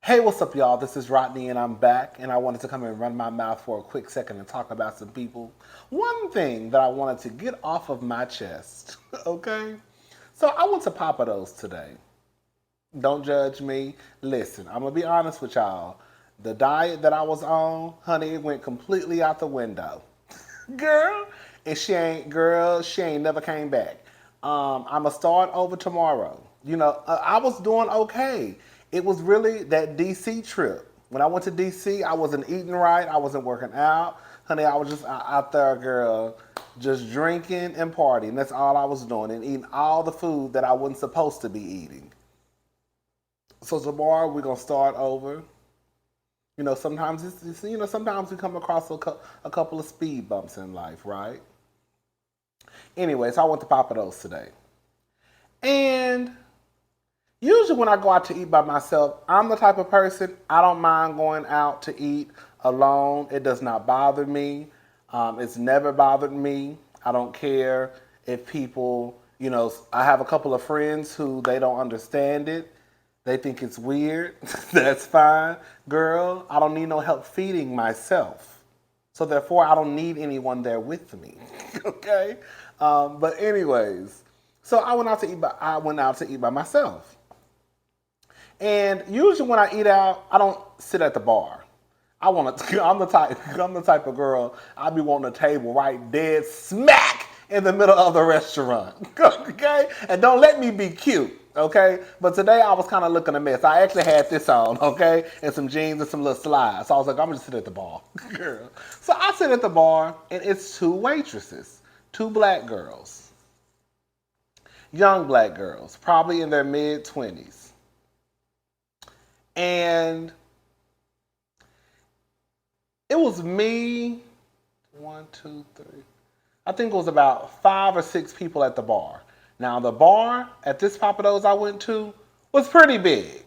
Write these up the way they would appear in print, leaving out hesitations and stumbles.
Hey, what's up, y'all? This is Rodney, and I'm back. And I wanted to come and run my mouth for a quick second and talk about some people. One thing that I wanted to get off of my chest, okay? So I went to Papados today. Don't judge me. Listen, I'm gonna be honest with y'all. The diet that I was on, honey, it went completely out the window. Girl, and she ain't never came back. I'ma start over tomorrow. I was doing okay. It was really that DC trip. When I went to DC, I wasn't eating right. I wasn't working out. Honey, I was just out there, girl, just drinking and partying. That's all I was doing, and eating all the food that I wasn't supposed to be eating. So tomorrow we're gonna start over. Sometimes sometimes we come across a couple of speed bumps in life, right? Anyway, so I went to Papados today. And usually when I go out to eat by myself, I'm the type of person, I don't mind going out to eat alone. It does not bother me. It's never bothered me. I don't care if people, I have a couple of friends who they don't understand it. They think it's weird. That's fine. Girl, I don't need no help feeding myself. So therefore, I don't need anyone there with me. Okay? But anyways, so I went out to eat by myself. And usually when I eat out, I don't sit at the bar. I'm the type of girl, I be wanting a table right dead smack in the middle of the restaurant. Okay? And don't let me be cute. Okay? But today I was kind of looking a mess. I actually had this on, okay? And some jeans and some little slides. So I was like, I'm gonna just sit at the bar. Girl. So I sit at the bar and it's two waitresses, two black girls. Young black girls, probably in their mid-20s. And it was me, one, two, three. I think it was about 5 or 6 people at the bar. Now, the bar at this Papados I went to was pretty big.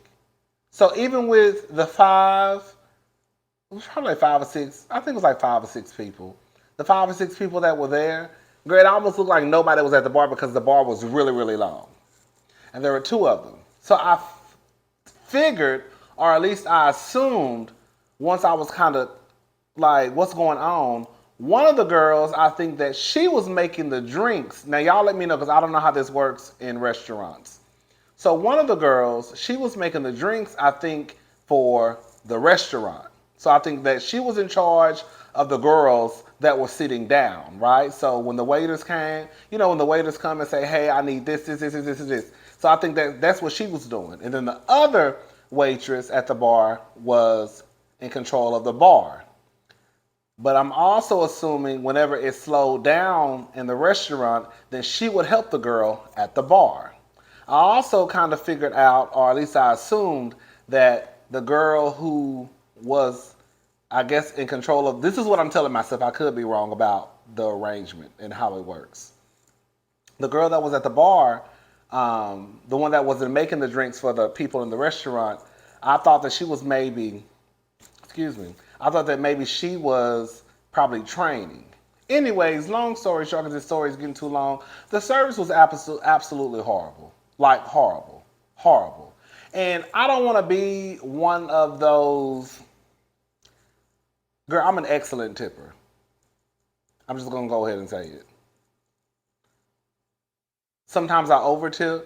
So even with the it was probably like 5 or 6, I think it was like 5 or 6 people. The 5 or 6 people that were there, girl, it almost looked like nobody was at the bar because the bar was really, really long. And there were 2 of them. So I figured, or at least I assumed, once I was kind of like, what's going on? One of the girls, I think that she was making the drinks. Now, y'all let me know because I don't know how this works in restaurants. So one of the girls, she was making the drinks, I think, for the restaurant. So I think that she was in charge of the girls that were sitting down, right? So when the waiters came, when the waiters come and say, hey, I need this. So I think that's what she was doing. And then the other waitress at the bar was in control of the bar. But I'm also assuming whenever it slowed down in the restaurant, then she would help the girl at the bar. I also kind of figured out, or at least I assumed, that the girl who was, I guess, in control of, this is what I'm telling myself, I could be wrong about the arrangement and how it works. The girl that was at the bar, the one that wasn't making the drinks for the people in the restaurant, I thought that she was maybe, I thought that maybe she was probably training. Anyways, long story short, because this story is getting too long, the service was absolutely horrible. Like horrible. Horrible. And I don't want to be one of those, girl, I'm an excellent tipper. I'm just going to go ahead and say it. Sometimes I overtip.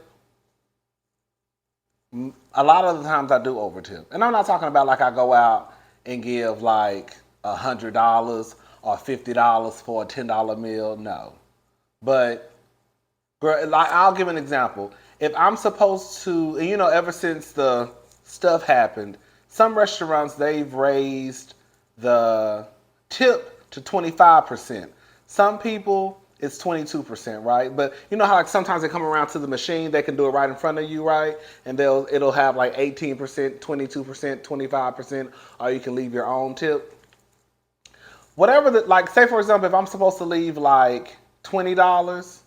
A lot of the times I do overtip. And I'm not talking about like I go out and give like $100 or $50 for a $10 meal. No. But girl, like I'll give an example. If I'm supposed to, and ever since the stuff happened, some restaurants they've raised the tip to 25%. Some people it's 22%, right? But you know how like sometimes they come around to the machine, they can do it right in front of you, right? And it'll have like 18%, 22%, 25%, or you can leave your own tip. Whatever like say for example, if I'm supposed to leave like $20,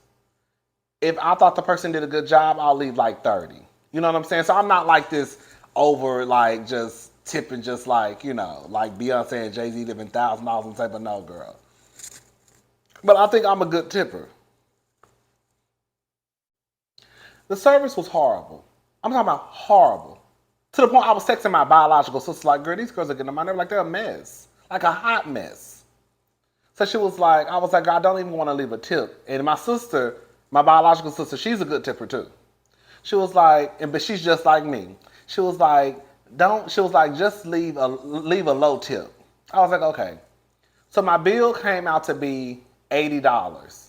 if I thought the person did a good job, I'll leave like 30. You know what I'm saying? So I'm not like this over like just tipping just like, like Beyonce and Jay-Z living $1,000 and type of no girl. But I think I'm a good tipper. The service was horrible. I'm talking about horrible. To the point I was texting my biological sister, like, girl, these girls are getting on my nerves, like they're a mess. Like a hot mess. So she was like, I was like, I don't even want to leave a tip. And my sister, my biological sister, she's a good tipper too. She was like, but she's just like me. She was like, she was like, just leave a low tip. I was like, okay. So my bill came out to be $80.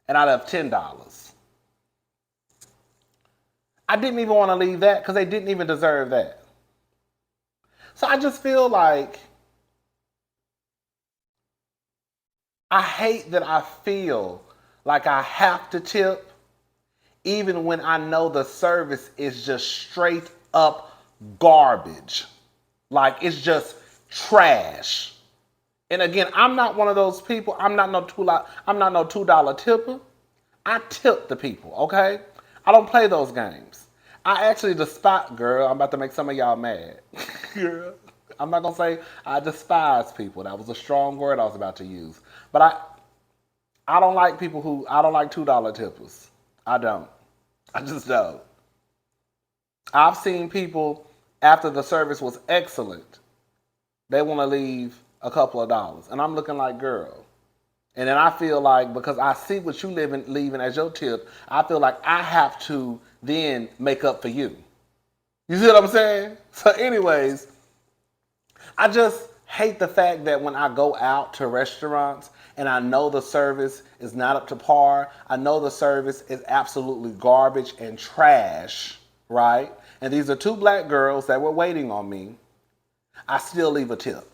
And I left $10. I didn't even want to leave that because they didn't even deserve that. So I just feel like I hate that I feel like I have to tip even when I know the service is just straight up garbage. Like it's just trash. And again, I'm not one of those people. I'm not no $2 tipper. I tip the people, okay? I don't play those games. I actually despise, girl, I'm about to make some of y'all mad. Girl, I'm not gonna say I despise people. That was a strong word I was about to use. But I don't like I don't like $2 tippers. I don't. I just don't. I've seen people after the service was excellent, they want to leave a couple of dollars. And I'm looking like, girl. And then I feel like because I see what you leaving as your tip, I feel like I have to then make up for you. You see what I'm saying? So anyways, I just hate the fact that when I go out to restaurants and I know the service is not up to par, I know the service is absolutely garbage and trash, right? And these are two black girls that were waiting on me. I still leave a tip.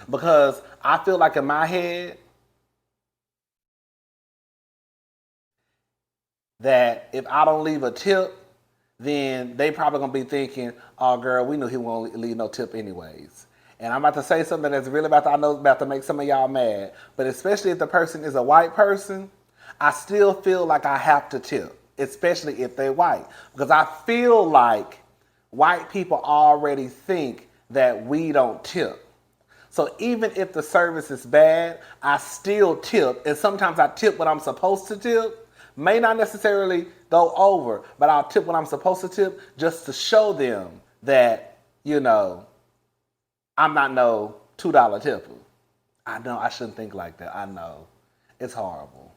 Because I feel like in my head that if I don't leave a tip, then they probably gonna be thinking, oh girl, we knew he won't leave no tip anyways. And I'm about to say something that's really about to make some of y'all mad. But especially if the person is a white person, I still feel like I have to tip, especially if they're white. Because I feel like white people already think that we don't tip. So even if the service is bad, I still tip. And sometimes I tip what I'm supposed to tip. May not necessarily go over, but I'll tip what I'm supposed to tip just to show them that, I'm not no $2 tipper. I know I shouldn't think like that. I know. It's horrible.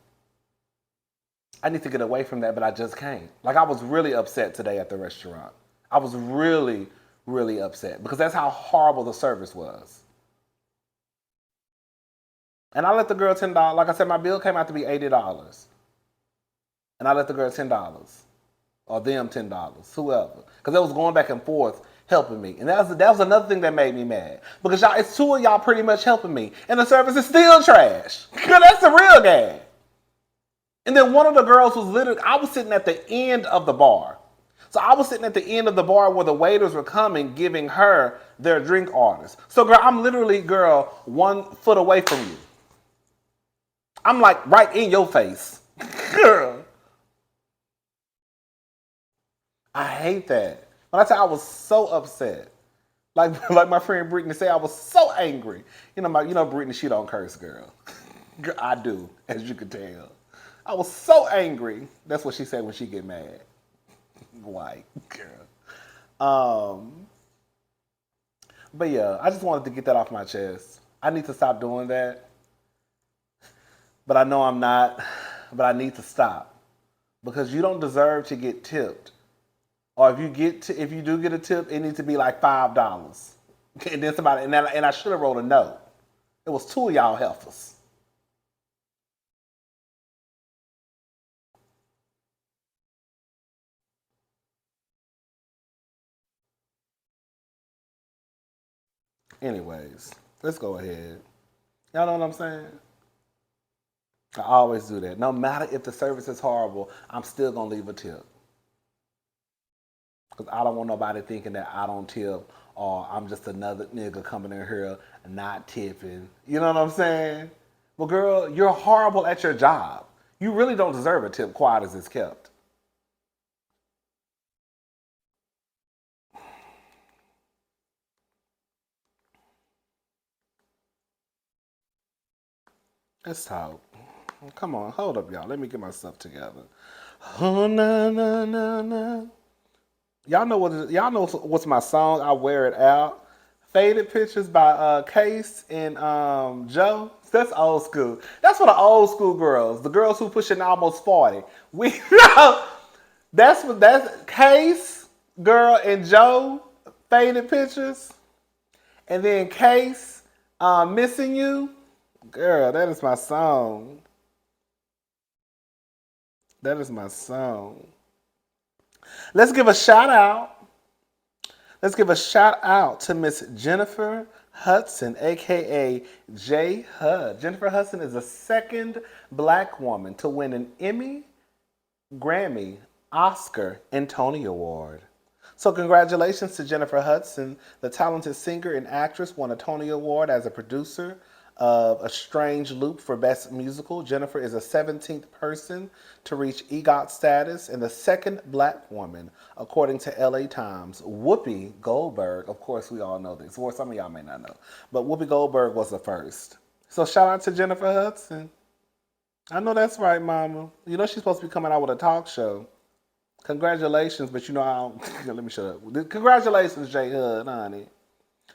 I need to get away from that, but I just can't. Like I was really upset today at the restaurant. I was really, really upset because that's how horrible the service was. And I let the girl $10. Like I said, my bill came out to be $80. And I let the girl $10. Or them $10. Whoever. Because it was going back and forth helping me. And that was another thing that made me mad. Because it's two of y'all pretty much helping me. And the service is still trash. Because that's the real game. And then one of the girls was literally, I was sitting at the end of the bar. So I was sitting at the end of the bar where the waiters were coming, giving her their drink orders. So girl, I'm literally, 1 foot away from you. I'm like right in your face. Girl. I hate that. When I tell you I was so upset. Like my friend Brittany said, I was so angry. Brittany, she don't curse, girl. I do, as you can tell. I was so angry. That's what she said when she get mad. White girl. But yeah, I just wanted to get that off my chest. I need to stop doing that. But I know I'm not. But I need to stop. Because you don't deserve to get tipped. Or if you do get a tip, it needs to be like $5. And then and I should have wrote a note. It was two of y'all heifers. Anyways, let's go ahead. Y'all know what I'm saying? I always do that. No matter if the service is horrible, I'm still going to leave a tip. Because I don't want nobody thinking that I don't tip or I'm just another nigga coming in here and not tipping. You know what I'm saying? Well, girl, you're horrible at your job. You really don't deserve a tip, quiet as it's kept. Let's talk. Come on, hold up, y'all. Let me get my stuff together. Oh, na, na, na, na. Y'all know what's my song? I wear it out. Faded Pictures by Case and Joe. That's old school. That's for the old school girls, the girls who pushing almost 40. We know that's Case, girl, and Joe. Faded Pictures, and then Case, Missing You. Girl, that is my song. That is my song. Let's give a shout out. Let's give a shout out to Miss Jennifer Hudson, aka J Hud. Jennifer Hudson is the second black woman to win an Emmy, Grammy, Oscar, and Tony Award. So congratulations to Jennifer Hudson, the talented singer and actress, won a Tony Award as a producer of A Strange Loop for Best Musical. Jennifer is the 17th person to reach EGOT status and the second black woman, according to LA Times. Whoopi Goldberg, of course we all know this, or some of y'all may not know, but Whoopi Goldberg was the first. So shout out to Jennifer Hudson. I know that's right, mama. You know she's supposed to be coming out with a talk show. Congratulations, but you know I don't. Let me shut up. Congratulations, J Hud, honey.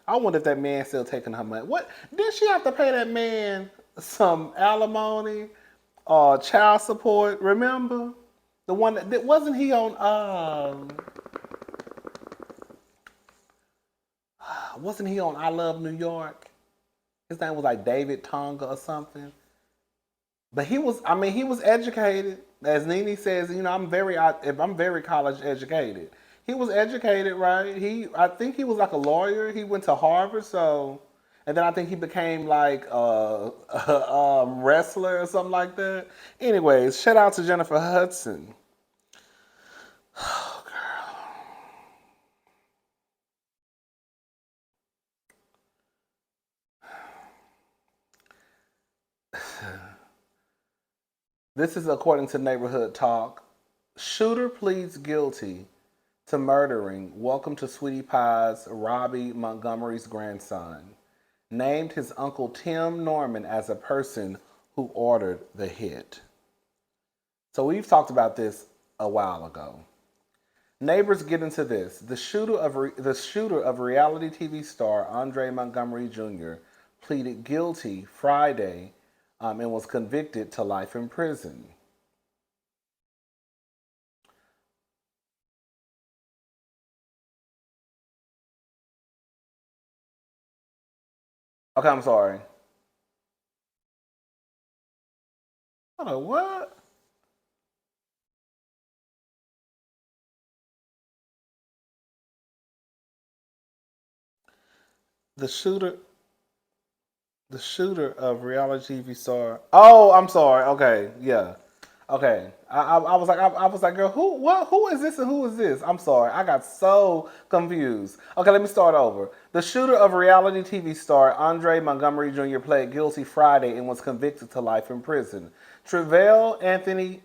I wonder if that man still taking her money. What did she have to pay that man some alimony or child support? Remember the one that wasn't he on? Wasn't he on I Love New York? His name was like David Tonga or something. But he was. I mean, he was educated. As Nene says, you know, I'm very college educated. He was educated, right? I think he was like a lawyer. He went to Harvard, so, and then I think he became like a wrestler or something like that. Anyways, shout out to Jennifer Hudson. Oh, girl. This is according to Neighborhood Talk. Shooter pleads guilty to murdering Welcome to Sweetie Pie's Robbie Montgomery's grandson. Named his uncle Tim Norman as a person who ordered the hit. So we've talked about this a while ago. Neighbors get into this. The shooter of reality TV star Andre Montgomery Jr. pleaded guilty Friday and was convicted to life in prison. Okay, I'm sorry. Hold on, what? The shooter, the shooter of reality TV star. Oh, I'm sorry. Okay, yeah. Okay, I was like, I was like, girl, who, what, who is this and who is this? I'm sorry, I got so confused. Okay, let me start over. The shooter of reality TV star Andre Montgomery Jr. pled guilty Friday and was convicted to life in prison. Trevell Anthony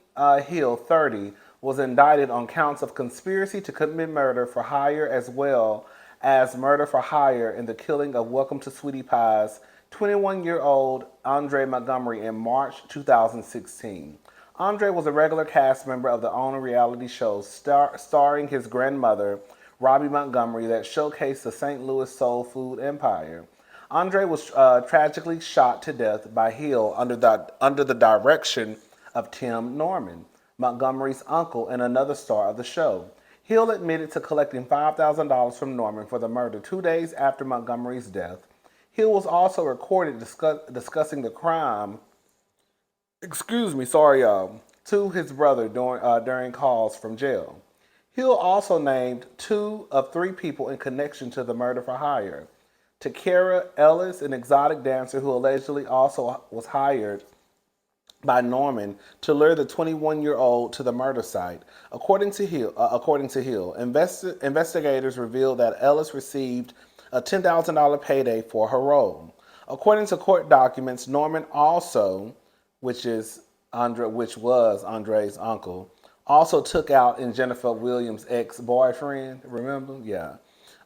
Hill, 30, was indicted on counts of conspiracy to commit murder for hire as well as murder for hire in the killing of Welcome to Sweetie Pie's 21-year-old Andre Montgomery in March 2016. Andre was a regular cast member of the OWN reality show starring his grandmother, Robbie Montgomery, that showcased the St. Louis soul food empire. Andre was tragically shot to death by Hill under the direction of Tim Norman, Montgomery's uncle and another star of the show. Hill admitted to collecting $5,000 from Norman for the murder 2 days after Montgomery's death. Hill was also recorded discussing the crime, sorry y'all, to his brother during calls from jail. Hill also named 2 of 3 people in connection to the murder for hire. Takara Ellis, an exotic dancer who allegedly also was hired by Norman to lure the 21-year-old to the murder site. According to Hill, investigators revealed that Ellis received a $10,000 payday for her role. According to court documents, Norman also, which was Andre's uncle, also took out in Jennifer Williams' ex-boyfriend. Remember? Yeah.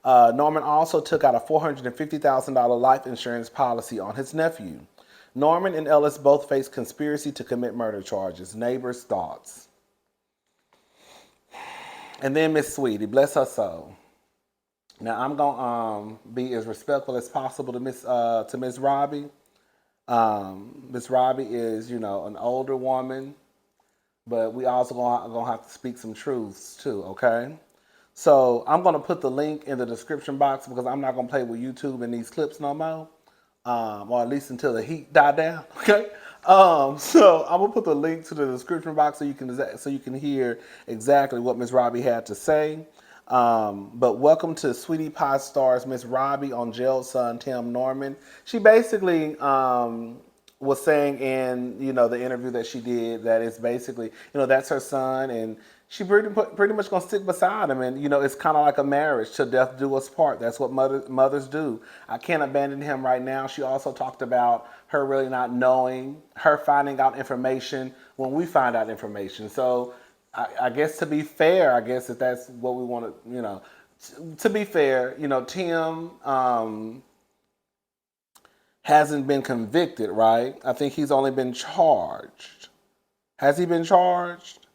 Norman also took out a $450,000 life insurance policy on his nephew. Norman and Ellis both face conspiracy to commit murder charges. Neighbors' thoughts. And then Miss Sweetie, bless her soul. Now I'm gonna be as respectful as possible to Miss Robbie. Miss Robbie is, an older woman, but we also gonna have to speak some truths too, okay? So I'm gonna put the link in the description box because I'm not gonna play with YouTube in these clips no more, or at least until the heat die down, okay? So I'm gonna put the link to the description box so you can hear exactly what Miss Robbie had to say. But welcome to Sweetie Pie Stars Miss Robbie on Gerald's son Tim Norman. She basically was saying in the interview that she did that it's basically that's her son, and she pretty much gonna stick beside him, and it's kind of like a marriage till death do us part. That's what mothers do. I can't abandon him right now. She also talked about her really not knowing, her finding out information when we find out information. So I guess to be fair, I guess if that's what we want to be fair, Tim hasn't been convicted, right? I think he's only been charged. Has he been charged?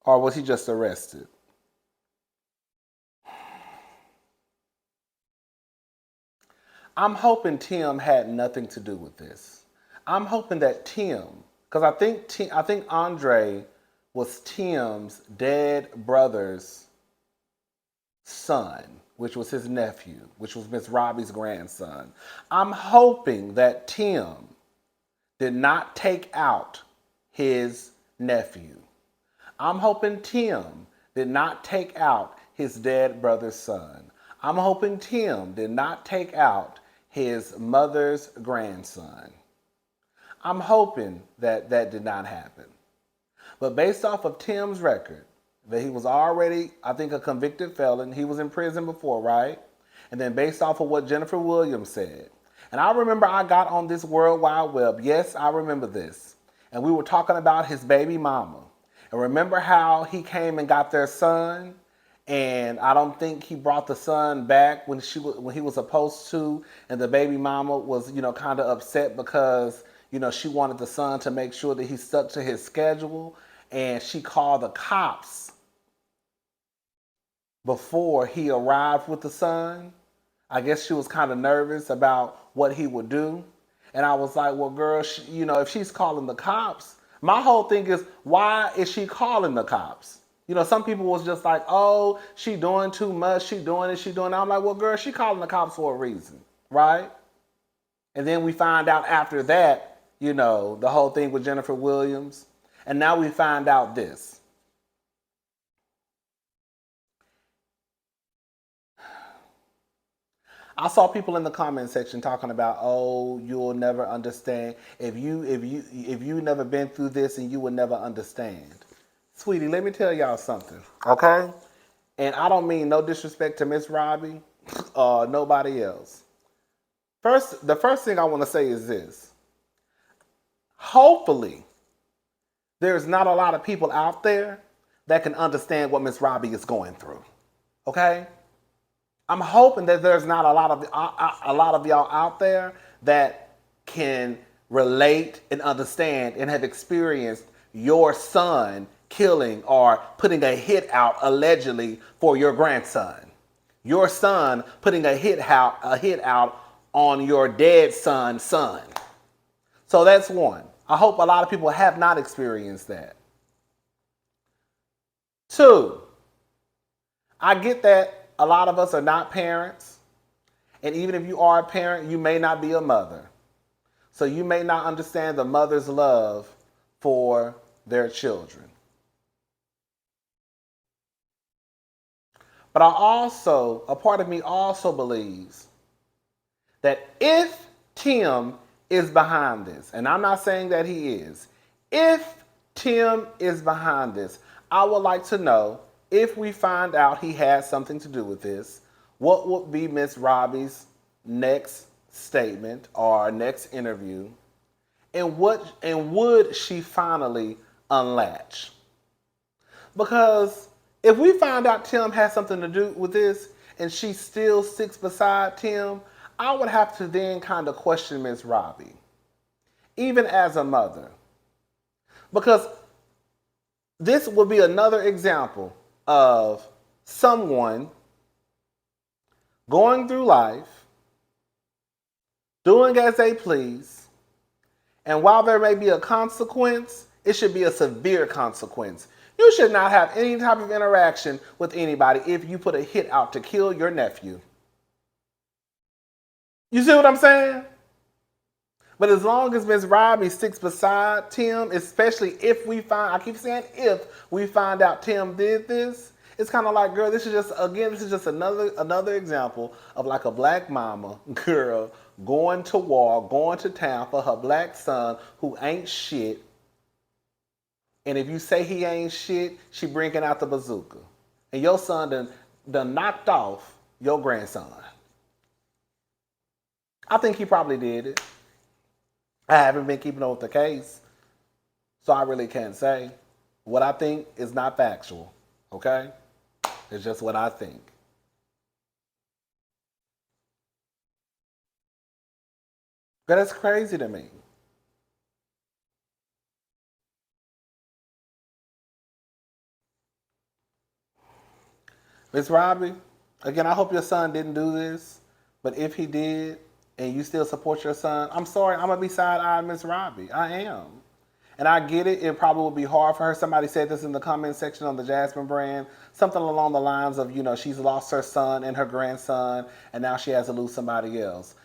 Or was he just arrested? I'm hoping Tim had nothing to do with this. I'm hoping that Tim, because I think Andre was Tim's dead brother's son, which was his nephew, which was Miss Robbie's grandson. I'm hoping that Tim did not take out his nephew. I'm hoping Tim did not take out his dead brother's son. I'm hoping Tim did not take out his mother's grandson. I'm hoping that did not happen. But based off of Tim's record, that he was already, I think, a convicted felon. He was in prison before, right? And then based off of what Jennifer Williams said. And I remember I got on this World Wide Web. Yes, I remember this. And we were talking about his baby mama. And remember how he came and got their son? And I don't think he brought the son back when he was supposed to. And the baby mama was, kind of upset because, she wanted the son to make sure that he stuck to his schedule. And she called the cops before he arrived with the son. I guess she was kind of nervous about what he would do. And I was like, well, girl, if she's calling the cops, my whole thing is, why is she calling the cops? Some people was just like, oh, she doing too much. She doing it. She doing that. I'm like, well, girl, she calling the cops for a reason, right? And then we find out after that, the whole thing with Jennifer Williams. And now we find out this. I saw people in the comment section talking about, oh, you'll never understand. If you never been through this, and you will never understand. Sweetie, let me tell y'all something, okay? And I don't mean no disrespect to Miss Robbie or nobody else. The first thing I want to say is this. Hopefully, there's not a lot of people out there that can understand what Miss Robbie is going through, okay? I'm hoping that there's not a lot of y'all out there that can relate and understand and have experienced your son killing or putting a hit out allegedly for your grandson. Your son putting a hit out on your dead son's son. So that's one. I hope a lot of people have not experienced that. Two, I get that a lot of us are not parents. And even if you are a parent, you may not be a mother. So you may not understand the mother's love for their children. But a part of me also believes that if Tim is behind this, and I'm not saying that he is, if Tim is behind this, I would like to know, if we find out he has something to do with this, what would be Miss Robbie's next statement or next interview, and would she finally unlatch? Because if we find out Tim has something to do with this and she still sticks beside Tim, I would have to then kind of question Miss Robbie, even as a mother. Because this would be another example of someone going through life, doing as they please, and while there may be a consequence, it should be a severe consequence. You should not have any type of interaction with anybody if you put a hit out to kill your nephew. You see what I'm saying? But as long as Miss Robbie sticks beside Tim, especially if we find, I keep saying if we find out Tim did this, it's kind of like, girl, this is just another example of like a black mama, girl, going to war, going to town for her black son who ain't shit. And if you say he ain't shit, she bringing out the bazooka. And your son done knocked off your grandson. I think he probably did it. I haven't been keeping up with the case, so I really can't say. What I think is not factual, okay? It's just what I think. But that's crazy to me. Miss Robbie, again, I hope your son didn't do this, but if he did, and you still support your son, I'm sorry, I'm gonna be side-eyed Miss Robbie. I am. And I get it, it probably would be hard for her. Somebody said this in the comment section on the Jasmine brand. Something along the lines of, she's lost her son and her grandson, and now she has to lose somebody else.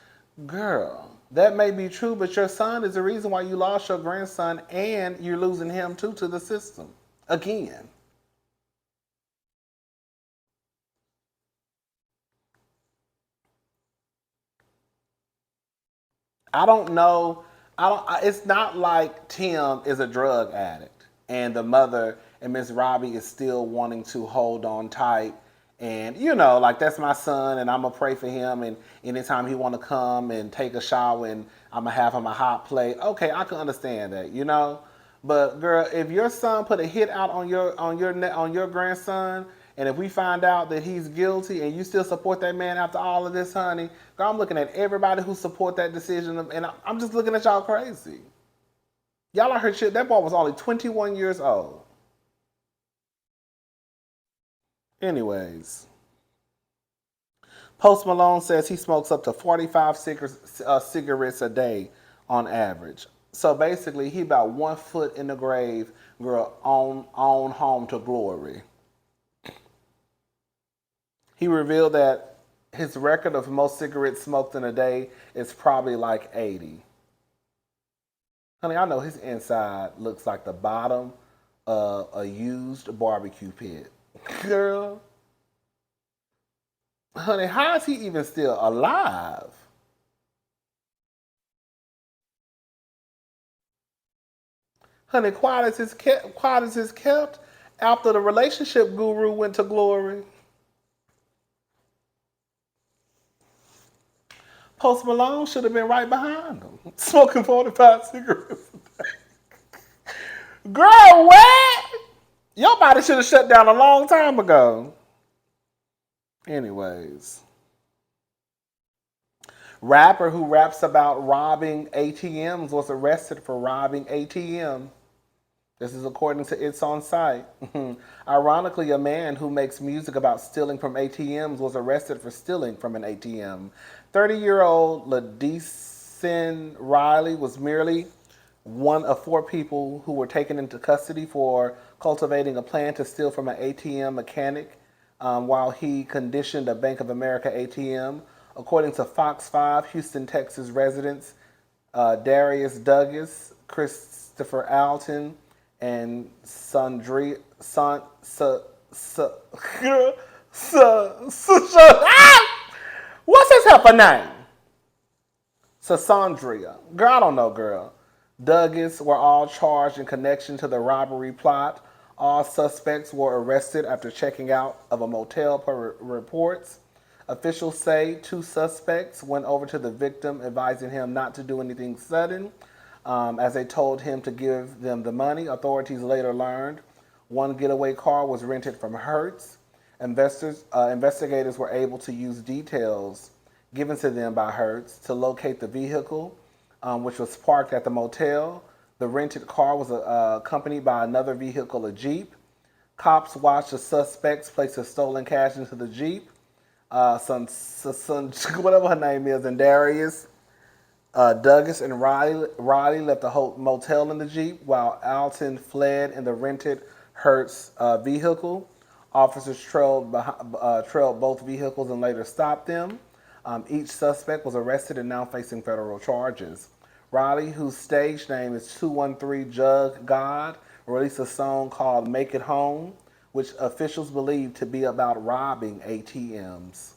Girl, that may be true, but your son is the reason why you lost your grandson, and you're losing him too to the system. Again. I don't know. It's not like Tim is a drug addict and the mother and Miss Robbie is still wanting to hold on tight. And like that's my son, and I'm gonna pray for him. And anytime he want to come and take a shower, and I'm gonna have him a hot plate. Okay, I can understand that. But girl, if your son put a hit out on your grandson, and if we find out that he's guilty and you still support that man after all of this, honey, girl, I'm looking at everybody who support that decision, and I'm just looking at y'all crazy. Y'all are heard shit. That boy was only 21 years old. Anyways, Post Malone says he smokes up to 45 cigarettes a day on average. So basically, he about 1 foot in the grave, girl, on home to glory. He revealed that his record of most cigarettes smoked in a day is probably like 80. Honey, I know his inside looks like the bottom of a used barbecue pit. Girl. Honey, how is he even still alive? Honey, quiet as is kept after the relationship guru went to glory. Post Malone should have been right behind him, smoking 45 cigarettes a day. Girl, what? Your body should have shut down a long time ago. Anyways. Rapper who raps about robbing ATMs was arrested for robbing ATM. This is according to It's On Site. Ironically, a man who makes music about stealing from ATMs was arrested for stealing from an ATM. 30-year-old Ladison Riley was merely one of 4 people who were taken into custody for cultivating a plan to steal from an ATM mechanic while he conditioned a Bank of America ATM. According to Fox 5, Houston, Texas residents Darius Douglas, Christopher Alton, and Sandria, what's his heifer name? Sandria. Girl, I don't know, girl. Douglas were all charged in connection to the robbery plot. All suspects were arrested after checking out of a motel per reports. Officials say 2 suspects went over to the victim, advising him not to do anything sudden. As they told him to give them the money, authorities later learned one getaway car was rented from Hertz. Investigators were able to use details given to them by Hertz to locate the vehicle, which was parked at the motel. The rented car was accompanied by another vehicle, a Jeep. Cops watched the suspects place the stolen cash into the Jeep. Son, whatever her name is, and Darius, Douglas, and Riley left the motel in the Jeep while Alton fled in the rented Hertz vehicle. Officers trailed both vehicles and later stopped them. Each suspect was arrested and now facing federal charges. Riley, whose stage name is 213 Jugg God, released a song called Make It Home, which officials believe to be about robbing ATMs.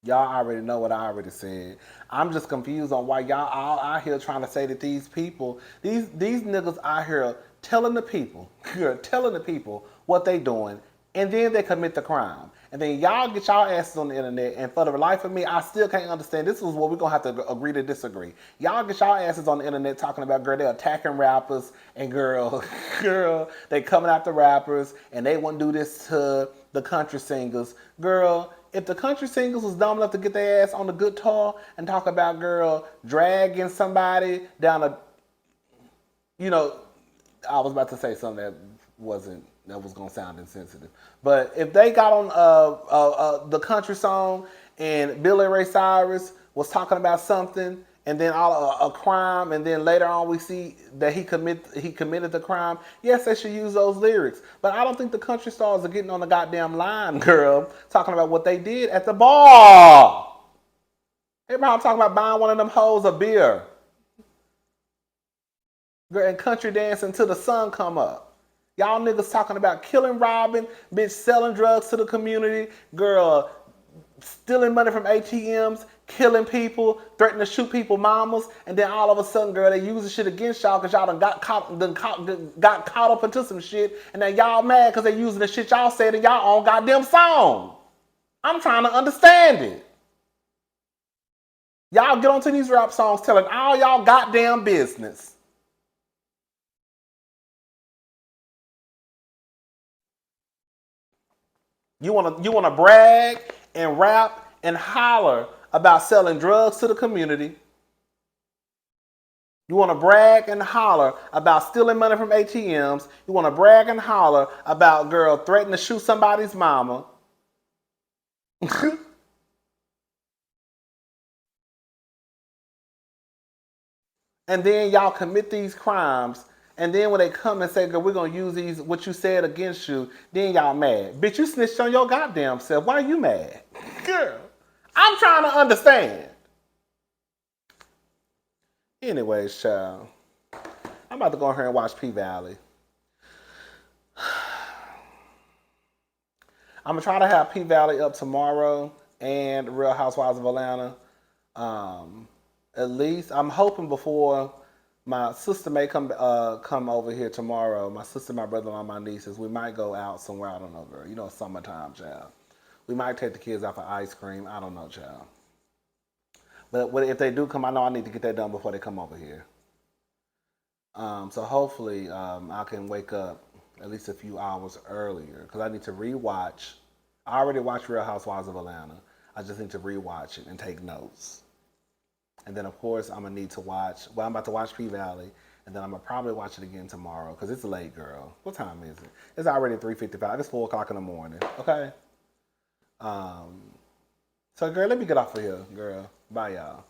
Y'all already know what I already said. I'm just confused on why y'all all out here trying to say that these people, these niggas out here telling the people, telling the people what they doing, and then they commit the crime. And then y'all get y'all asses on the internet, and for the life of me, I still can't understand. This is what we're gonna have to agree to disagree. Y'all get y'all asses on the internet talking about, girl, they're attacking rappers, and girl, they coming after rappers, and they want to do this to the country singers. Girl, if the country singers was dumb enough to get their ass on the guitar and talk about, girl, dragging somebody down a, I was about to say something that was gonna sound insensitive. But if they got on the country song and Billy Ray Cyrus was talking about something and then a crime, and then later on we see that he committed the crime, yes, they should use those lyrics. But I don't think the country stars are getting on the goddamn line, girl, talking about what they did at the bar. Everybody talking about buying one of them hoes a beer. Girl, and country dancing till the sun come up. Y'all niggas talking about killing, robbing, bitch, selling drugs to the community, girl, stealing money from ATMs, killing people, threatening to shoot people mamas, and then all of a sudden, girl, they using shit against y'all because y'all got caught up into some shit, and then y'all mad because they using the shit y'all said in y'all own goddamn song. I'm trying to understand it. Y'all get onto these rap songs telling all y'all goddamn business. You wanna brag and rap and holler about selling drugs to the community. You want to brag and holler about stealing money from ATMs. You want to brag and holler about, girl, threatening to shoot somebody's mama. And then y'all commit these crimes. And then when they come and say, girl, we're going to use these, what you said against you, then y'all mad. Bitch, you snitched on your goddamn self. Why are you mad? Girl, I'm trying to understand. Anyways, child, I'm about to go here and watch P-Valley. I'm going to try to have P-Valley up tomorrow and Real Housewives of Atlanta. At least, I'm hoping before my sister may come over here tomorrow. My sister, my brother-in-law, my nieces. We might go out somewhere. I don't know, girl. You know, summertime, child. We might take the kids out for ice cream. I don't know, child. But if they do come, I know I need to get that done before they come over here. So hopefully I can wake up at least a few hours earlier because I need to rewatch. I already watched Real Housewives of Atlanta. I just need to rewatch it and take notes. And then, of course, I'm going to need to watch, I'm about to watch P-Valley, and then I'm going to probably watch it again tomorrow, because it's late, girl. What time is it? It's already 3:55. It's 4 o'clock in the morning, okay? So, girl, let me get off of here, girl. Bye, y'all.